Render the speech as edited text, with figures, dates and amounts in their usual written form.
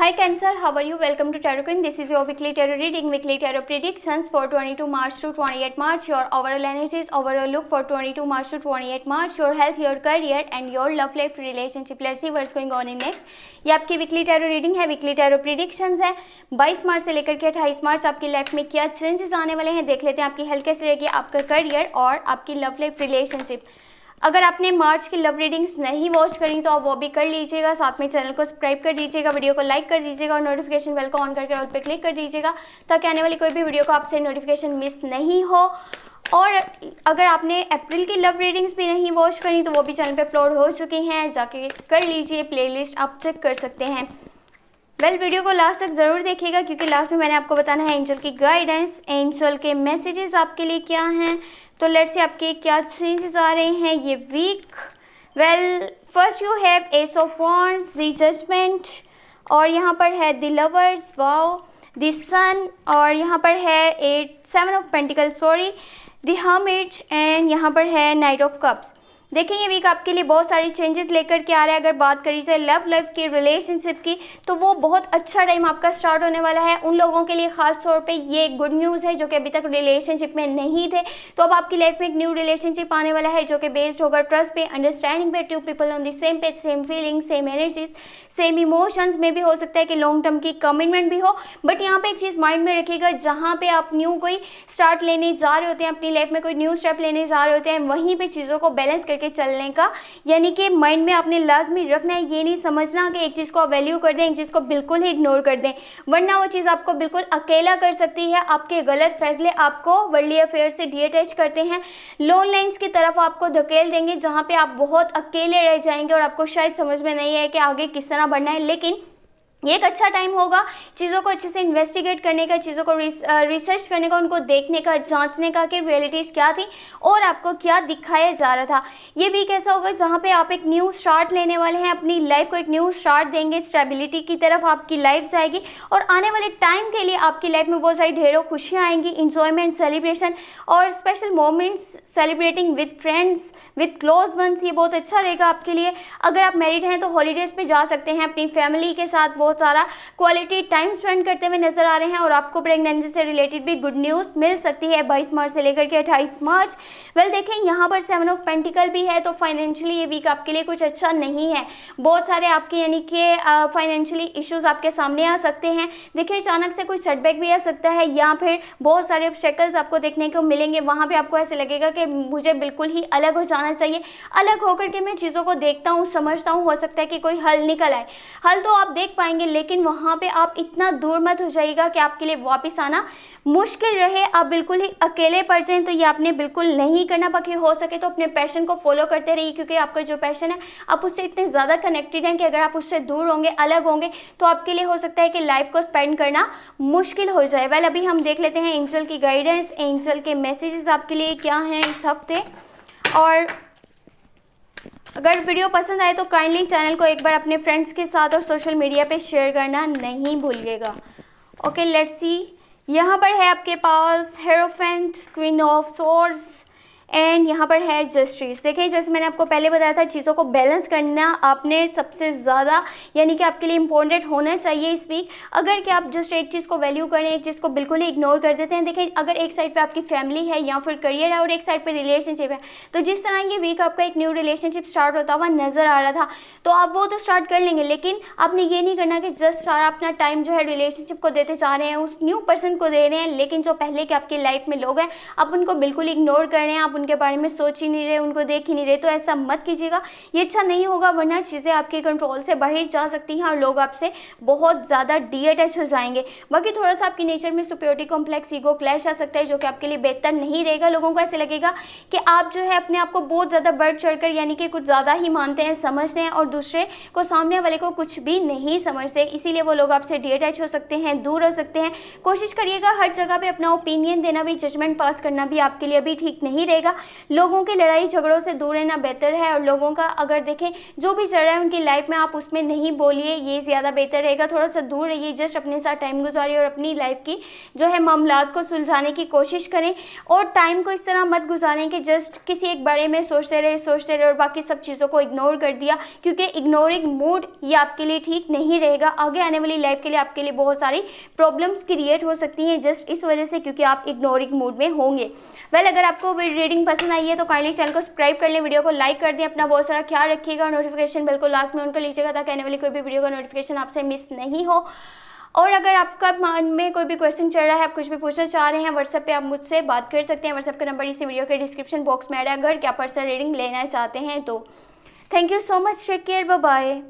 Hi Cancer, how are you? Welcome to Tarot Queen. This is your weekly tarot reading, weekly tarot predictions for 22 March to 28 March. Your overall energies, overall look for 22 March to 28 March. Your health, your career and your love life relationship. Let's see what's going on in next. ये आपकी weekly tarot reading है, weekly tarot predictions है। 22 मार्च से लेकर के 28 मार्च आपकी life में क्या चेंजेस आने वाले हैं देख लेते हैं। आपकी हेल्थ कैसी रहेगी, आपका करियर और आपकी लव लाइफ रिलेशनशिप। अगर आपने मार्च की लव रीडिंग्स नहीं वॉच करी तो आप वो भी कर लीजिएगा। साथ में चैनल को सब्सक्राइब कर दीजिएगा, वीडियो को लाइक कर दीजिएगा और नोटिफिकेशन बेल को ऑन करके ऑल पे क्लिक कर दीजिएगा ताकि आने वाली कोई भी वीडियो को आपसे नोटिफिकेशन मिस नहीं हो। और अगर आपने अप्रैल की लव रीडिंग्स भी नहीं वॉच करी तो वो भी चैनल पे अपलोड हो चुकी हैं, जाके कर लीजिए, प्लेलिस्ट आप चेक कर सकते हैं। वीडियो को लास्ट तक ज़रूर देखिएगा क्योंकि लास्ट में मैंने आपको बताना है एंजल की गाइडेंस, एंजल के मैसेजेस आपके लिए क्या हैं। तो लेट्स से आपके क्या चेंजेस आ रहे हैं ये week. First you have ace of wands, the judgement, और यहाँ पर है the lovers, wow, the sun, और यहाँ पर है 7 of pentacle, the hermit, and यहाँ पर है नाइट ऑफ कप्स। देखिए ये वीक आपके लिए बहुत सारी चेंजेस लेकर के आ रहा है। अगर बात करी जाए लव लाइफ की, रिलेशनशिप की, तो वो बहुत अच्छा टाइम आपका स्टार्ट होने वाला है। उन लोगों के लिए खास तौर पे ये गुड न्यूज़ है जो कि अभी तक रिलेशनशिप में नहीं थे। तो अब आपकी लाइफ में एक न्यू रिलेशनशिप आने वाला है जो कि बेस्ड होगा ट्रस्ट पे, अंडरस्टैंडिंग पे, 2 people on the same page, same feeling, same energies, same emotions में भी हो सकता है कि लॉन्ग टर्म की कमिटमेंट भी हो। बट यहाँ पे एक चीज़ माइंड में रखिएगा, जहाँ पे आप न्यू कोई स्टार्ट लेने जा रहे होते हैं, अपनी लाइफ में कोई न्यू स्टेप लेने जा रहे होते हैं, वहीं पे चीज़ों को बैलेंस करके चलने का, यानी कि माइंड में आपने लाजमी रखना है। ये नहीं समझना कि एक चीज़ को आप वैल्यू कर दें, एक चीज़ को बिल्कुल ही इग्नोर कर दें, वरना वो चीज़ आपको बिल्कुल अकेला कर सकती है। आपके गलत फैसले आपको वर्ल्डली अफेयर से डिअटैच करते हैं, लोन लाइन्स की तरफ आपको धकेल देंगे, जहाँ पे आप बहुत अकेले रह जाएंगे और आपको शायद समझ में नहीं आए कि आगे किस तरह बढ़ना है। लेकिन ये एक अच्छा टाइम होगा चीज़ों को अच्छे से इन्वेस्टिगेट करने का, चीज़ों को रिसर्च करने का, उनको देखने का, जांचने का कि रियलिटीज़ क्या थी और आपको क्या दिखाया जा रहा था। ये वीक ऐसा होगा जहाँ पे आप एक न्यू स्टार्ट लेने वाले हैं, अपनी लाइफ को एक न्यू स्टार्ट देंगे, स्टेबिलिटी की तरफ आपकी लाइफ जाएगी और आने वाले टाइम के लिए आपकी लाइफ में बहुत सारी ढेरों खुशियाँ आएंगी, इंजॉयमेंट, सेलिब्रेशन और special moments, celebrating with friends, with close ones. ये बहुत अच्छा रहेगा आपके लिए। अगर आप मैरिड हैं तो हॉलीडेज़ पे जा सकते हैं, अपनी फैमिली के साथ बहुत सारा क्वालिटी टाइम स्पेंड करते हुए नजर आ रहे हैं और आपको प्रेगनेंसी से रिलेटेड भी गुड न्यूज़ मिल सकती है 22 मार्च से लेकर के 28 मार्च। देखें यहाँ पर 7 ऑफ पेंटिकल भी है, तो फाइनेंशियली ये वीक आपके लिए कुछ अच्छा नहीं है। बहुत सारे आपके यानी कि फाइनेंशियली इश्यूज आपके सामने आ सकते हैं। देखिए अचानक से कोई सेटबैक भी आ सकता है या फिर बहुत सारे ऑब्स्टेकल्स आपको देखने को मिलेंगे। वहाँ पे आपको ऐसे लगेगा कि मुझे बिल्कुल ही अलग हो जाना चाहिए, अलग होकर के मैं चीज़ों को देखता हूँ, समझता हूँ, हो सकता है कि कोई हल निकल आए। हल तो आप देख पाएंगे लेकिन वहाँ पे आप इतना दूर मत हो जाइएगा कि आपके लिए वापस आना मुश्किल रहे, आप बिल्कुल ही अकेले पड़ जाएं। तो ये आपने बिल्कुल नहीं करना। बाकी हो सके तो अपने पैशन को फॉलो करते रहिए क्योंकि आपका जो पैशन है आप उससे इतने ज़्यादा कनेक्टेड हैं कि अगर आप उससे दूर होंगे, अलग होंगे तो आपके लिए हो सकता है कि लाइफ को स्पेंड करना मुश्किल हो जाए। अभी हम देख लेते हैं एंजल की गाइडेंस, एंजल के मैसेजेस आपके लिए क्या हैं इस हफ्ते। और अगर वीडियो पसंद आए तो काइंडली चैनल को एक बार अपने फ्रेंड्स के साथ और सोशल मीडिया पे शेयर करना नहीं भूलिएगा। ओके लेट्स सी, यहाँ पर है आपके पास hierophant, queen of swords and यहाँ पर है जस्टिस। देखिए जैसे मैंने आपको पहले बताया था, चीज़ों को बैलेंस करना आपने सबसे ज़्यादा यानी कि आपके लिए इंपॉर्टेंट होना चाहिए इस वीक। अगर कि आप जस्ट एक चीज़ को वैल्यू करें, एक चीज़ को बिल्कुल ही इग्नोर कर देते हैं। देखिए अगर एक साइड पे आपकी फैमिली है या फिर करियर है और एक साइड पे रिलेशनशिप है, तो जिस तरह ये वीक आपका एक न्यू रिलेशनशिप स्टार्ट होता हुआ नज़र आ रहा था तो आप वो तो स्टार्ट कर लेंगे, लेकिन आपने ये नहीं करना कि जस्ट सारा अपना टाइम जो है रिलेशनशिप को देते जा रहे हैं, उस न्यू पर्सन को दे रहे हैं, लेकिन जो पहले के आपकी लाइफ में लोग हैं आप उनको बिल्कुल इग्नोर कर रहे हैं, आप उनके बारे में सोच ही नहीं रहे, उनको देख ही नहीं रहे। तो ऐसा मत कीजिएगा, ये अच्छा नहीं होगा, वरना चीज़ें आपके कंट्रोल से बाहर जा सकती हैं और लोग आपसे बहुत ज़्यादा डिअटैच हो जाएंगे। बाकी थोड़ा सा आपकी नेचर में सुपीरियरिटी कॉम्प्लेक्स, ईगो क्लैश आ सकता है जो कि आपके लिए बेहतर नहीं रहेगा। लोगों को ऐसे लगेगा कि आप जो है अपने आप को बहुत ज़्यादा बढ़ चढ़कर यानी कि कुछ ज़्यादा ही मानते हैं, समझते हैं और दूसरे को, सामने वाले को कुछ भी नहीं समझते, इसीलिए वो लोग आपसे डिअटैच हो सकते हैं, दूर हो सकते हैं। कोशिश करिएगा हर जगह पर अपना ओपिनियन देना भी, जजमेंट पास करना भी आपके लिए अभी ठीक नहीं रहेगा। रहेगा। लोगों के लड़ाई झगड़ों से दूर रहना बेहतर है, और लोगों का अगर देखें जो भी चल रहा है उनकी लाइफ में आप उसमें नहीं बोलिए, ये ज़्यादा बेहतर रहेगा। थोड़ा सा दूर रहिए, जस्ट अपने साथ टाइम गुजारिए और अपनी लाइफ की जो है मामलात को सुलझाने की कोशिश करें। और टाइम को इस तरह मत गुजारें कि जस्ट किसी एक बारे में सोचते रहे और बाकी सब चीज़ों को इग्नोर कर दिया, क्योंकि इग्नोरिंग मूड ये आपके लिए ठीक नहीं रहेगा। आगे आने वाली लाइफ के लिए आपके लिए बहुत सारी प्रॉब्लम्स क्रिएट हो सकती हैं जस्ट इस वजह से, क्योंकि आप इग्नोरिंग मूड में होंगे। अगर आपको रीडिंग पसंद आई है तो काइंडली चैनल को सब्सक्राइब कर लें, वीडियो को लाइक कर दें, अपना बहुत सारा ख्याल रखिएगा और नोटिफिकेशन बेल को लास्ट में ऑन कर लीजिएगा ताकि आने वाली कोई भी वीडियो का नोटिफिकेशन आपसे मिस नहीं हो। और अगर आपका मन में कोई भी क्वेश्चन चल रहा है, आप कुछ भी पूछना चाह रहे हैं, व्हाट्सएप पे आप मुझसे बात कर सकते हैं। व्हाट्सएप का नंबर इसी वीडियो के डिस्क्रिप्शन बॉक्स में ऐड है, अगर क्या पर्सनल रीडिंग लेना चाहते हैं तो। Thank you so much, take care, bye bye.